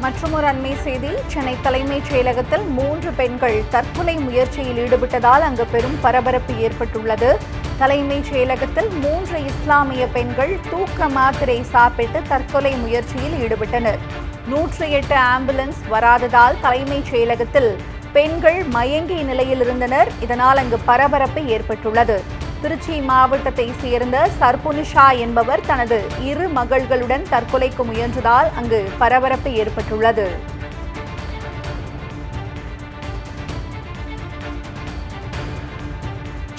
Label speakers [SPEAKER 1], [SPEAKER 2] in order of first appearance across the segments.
[SPEAKER 1] மற்றொரு அண்மை செய்தி. சென்னை தலைமைச் செயலகத்தில் 3 பெண்கள் தற்கொலை முயற்சியில் ஈடுபட்டதால் அங்கு பெரும் பரபரப்பு ஏற்பட்டுள்ளது. தலைமைச் செயலகத்தில் 3 இஸ்லாமிய பெண்கள் தூக்க மாத்திரை சாப்பிட்டு தற்கொலை முயற்சியில் ஈடுபட்டனர். 108 ஆம்புலன்ஸ் வராததால் தலைமைச் செயலகத்தில் பெண்கள் மயங்கிய நிலையில் இருந்தனர். இதனால் அங்கு பரபரப்பு ஏற்பட்டுள்ளது. திருச்சி மாவட்டத்தை சேர்ந்த சர்புனிஷா என்பவர் தனது 2 மகள்களுடன் தற்கொலைக்கு முயன்றதால் அங்கு பரபரப்பு ஏற்பட்டுள்ளது.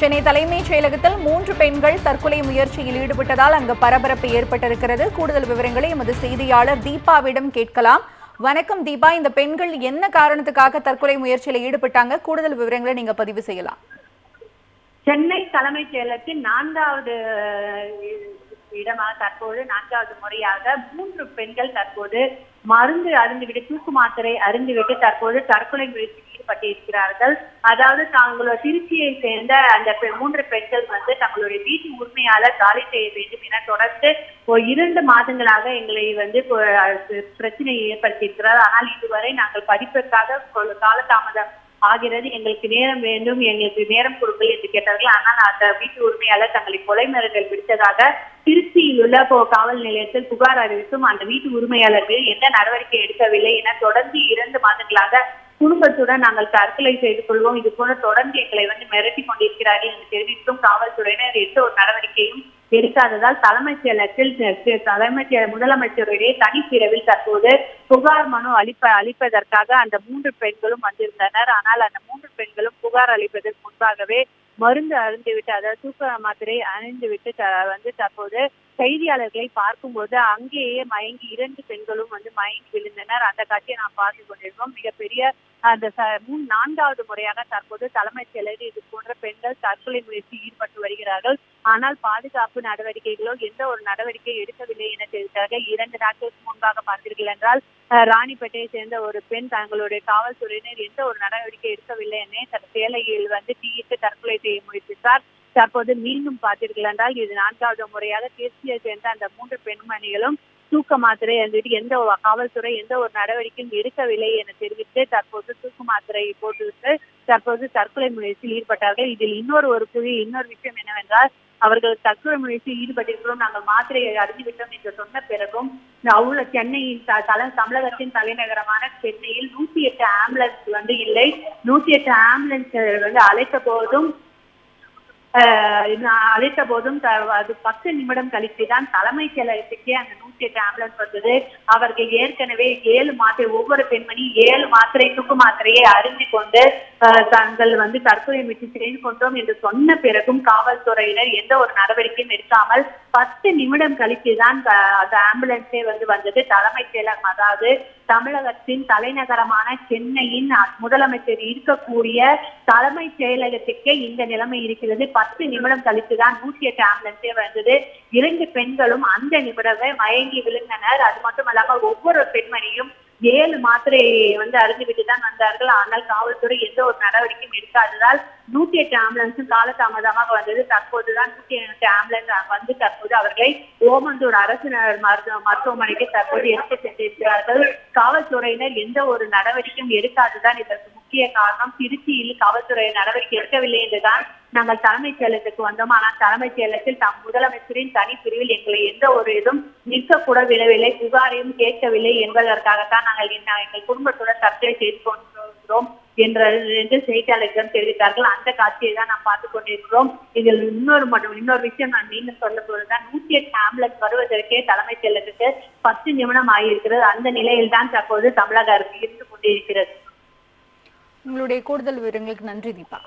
[SPEAKER 1] சென்னை தலைமைச் செயலகத்தில் 3 பெண்கள் தற்கொலை முயற்சியில் ஈடுபட்டதால் அங்கு பரபரப்பு ஏற்பட்டிருக்கிறது. கூடுதல் விவரங்களை எமது செய்தியாளர் தீபாவிடம் கேட்கலாம். வணக்கம் தீபா, இந்த பெண்கள் என்ன காரணத்துக்காக தற்கொலை முயற்சியில் ஈடுபட்டாங்க? கூடுதல் விவரங்களை நீங்க பதிவு செய்யலாம்.
[SPEAKER 2] சென்னை தலைமைச் செயலகத்தில் 4வது இடமாக தற்போது 4வது முறையாக 3 பெண்கள் தற்போது மருந்து அருந்துவிட்டு தூக்கு மாத்திரை அருந்துவிட்டு தற்போது தற்கொலை முயற்சியில் ஈடுபட்டிருக்கிறார்கள். அதாவது தங்களோட திருச்சியை சேர்ந்த அந்த 3 பெண்கள் தங்களுடைய வீட்டு உரிமையாளர் காலி செய்ய வேண்டும் என தொடர்ந்து 2 மாதங்களாக எங்களை பிரச்சனையை ஏற்படுத்தியிருக்கிறார். ஆனால் இதுவரை நாங்கள் படிப்பதற்காக காலதாமதம் ஆகிறது, எங்களுக்கு நேரம் வேண்டும், எங்களுக்கு நேரம் கொடுங்கள் என்று கேட்டார்கள். ஆனால் அந்த வீட்டு உரிமையாளர் தங்களை கொலை மிரட்டல் விடுத்ததாக திருச்சியில் உள்ள காவல் நிலையத்தில் புகார் அறிவித்தும் அந்த வீட்டு உரிமையாளர்கள் எந்த நடவடிக்கை எடுக்கவில்லை என தொடர்ந்து 2 மாதங்களாக குடும்பத்துடன் நாங்கள் தற்கொலை செய்து கொள்வோம், இது போல தொடர்ந்து எங்களை மிரட்டி கொண்டிருக்கிறார்கள் என்று தெரிவித்தும் காவல்துறையினர் எந்த ஒரு நடவடிக்கையும் எடுக்காததால் தலைமைச் செயலகத்தில் முதலமைச்சருடைய தனிப்பிரிவில் தற்போது புகார் மனு அளிப்பதற்காக அந்த 3 பெண்களும் வந்திருந்தனர். ஆனால் அந்த 3 பெண்களும் புகார் அளிப்பதற்கு முன்பாகவே மருந்து அருந்துவிட்டு, அதாவது தூக்க மாத்திரை அணிந்துவிட்டு தற்போது செய்தியாளர்களை பார்க்கும்போது அங்கேயே மயங்கி 2 பெண்களும் மயங்கி விழுந்தனர். அந்த காட்சியை நாம் பார்த்து கொண்டிருக்கோம். மிகப்பெரிய அந்த 4வது முறையாக தற்போது தலைமைச் செயலகத்தில் இது போன்ற பெண்கள் தற்கொலை முயற்சியில் ஈடுபட்டு வருகிறார்கள். ஆனால் பாதுகாப்பு நடவடிக்கைகளோ எந்த ஒரு நடவடிக்கை எடுக்கவில்லை என தெரிவித்தார்கள். 2 நாட்களுக்கு முன்பாக பார்த்தீர்கள் என்றால் ராணிப்பேட்டையை சேர்ந்த ஒரு பெண் தங்களுடைய காவல்துறையினர் எந்த ஒரு நடவடிக்கை எடுக்கவில்லை என தன் சேலையில் தீயிட்டு தற்கொலை செய்ய முயற்சித்தார். தற்போது மீண்டும் பார்த்தீர்கள் என்றால் இது 4வது முறையாக திருச்சியை சேர்ந்த அந்த 3 பெண்மணிகளும் தூக்க மாத்திரை இருந்துட்டு எந்த காவல்துறை எந்த ஒரு நடவடிக்கையும் எடுக்கவில்லை என தெரிவித்து தற்போது தூக்கு மாத்திரையை போட்டுவிட்டு தற்போது தற்கொலை முயற்சியில் ஈடுபட்டார்கள். இதில் இன்னொரு விஷயம் என்னவென்றால், அவர்கள் தற்கொலை முயற்சியில் ஈடுபட்டிருக்கிறோம், நாங்கள் மாத்திரையை அறிந்துவிட்டோம் என்று சொன்ன பிறகும் சென்னையின் தமிழகத்தின் தலைநகரமான சென்னையில் 108 ஆம்புலன்ஸ் இல்லை. 108 ஆம்புலன்ஸ் அழைத்த போதும் அது 10 நிமிடம் கழித்துதான் தலைமைச் செயலகத்துக்கே அந்த 108 ஆம்புலன்ஸ் வந்தது. அவர்கள் ஏற்கனவே 7 மாத்திரை, ஒவ்வொரு பெண்மணி 7 மாத்திரை தூக்கு மாத்திரையை அருந்தி கொண்டு தாங்கள் தற்கொலை முயற்சி செய்து கொண்டோம் என்று சொன்ன பிறகும் காவல்துறையினர் எந்த ஒரு நடவடிக்கையும் எடுக்காமல் 10 நிமிடம் கழித்துதான் அந்த ஆம்புலன்ஸே வந்தது. தலைமைச் செயலகம், அதாவது தமிழகத்தின் தலைநகரமான சென்னையின் முதலமைச்சர் இருக்கக்கூடிய தலைமைச் செயலகத்துக்கே இந்த நிலைமை இருக்கிறது. 10 நிமிடம் கழித்துதான் 108 ஆம்புலன்ஸே வந்தது. 2 பெண்களும் அந்த நிமிடமே மயங்கி விழுந்தனர். அது மட்டுமல்லாமல் ஒவ்வொரு பெண்மணியும் 7 மாத்திரையை அருந்துவிட்டு தான் வந்தார்கள். ஆனால் காவல்துறை எந்த ஒரு நடவடிக்கையும் எடுக்காததால் 108 ஆம்புலன்ஸும் காலதாமதமாக வந்தது. தற்போதுதான் 108 ஆம்புலன்ஸ் தற்போது அவர்களை ஓமந்தூர் அரசு மருத்துவமனைக்கு தற்போது எடுத்து சென்றிருக்கிறார்கள். காவல்துறையினர் எந்த ஒரு நடவடிக்கையும் எடுக்காததான் இதற்கு முக்கிய காரணம். திருச்சியில் காவல்துறை நடவடிக்கை எடுக்கவில்லை என்றுதான் நாங்கள் தலைமைச் செயலகத்துக்கு வந்தோம். ஆனால் தலைமைச் செயலகத்தில் முதலமைச்சரின் தனிப்பிரிவில் எங்களை எந்த ஒரு இதுவும் நிற்கக்கூட விடவில்லை, புகாரையும் கேட்கவில்லை என்பதற்காகத்தான் நாங்கள் எங்கள் குடும்பத்துடன் தற்கொலை செய்து கொண்டிருக்கிறோம் என்று செய்தியாளர்களிடம் தெரிவித்தார்கள். அந்த காட்சியை தான் நாம் பார்த்துக் கொண்டிருக்கிறோம். இதில் இன்னொரு விஷயம் நான் மீண்டும் சொல்ல போதுதான், 108 ஆம்புலன்ஸ் வருவதற்கே தலைமைச் செயலகத்துக்கு 10 நிமிடம் ஆகியிருக்கிறது. அந்த நிலையில் தான் தற்போது தமிழக அரசு இருந்து கொண்டிருக்கிறது.
[SPEAKER 1] உங்களுடைய கூடுதல் விவரங்களுக்கு நன்றி தீபா.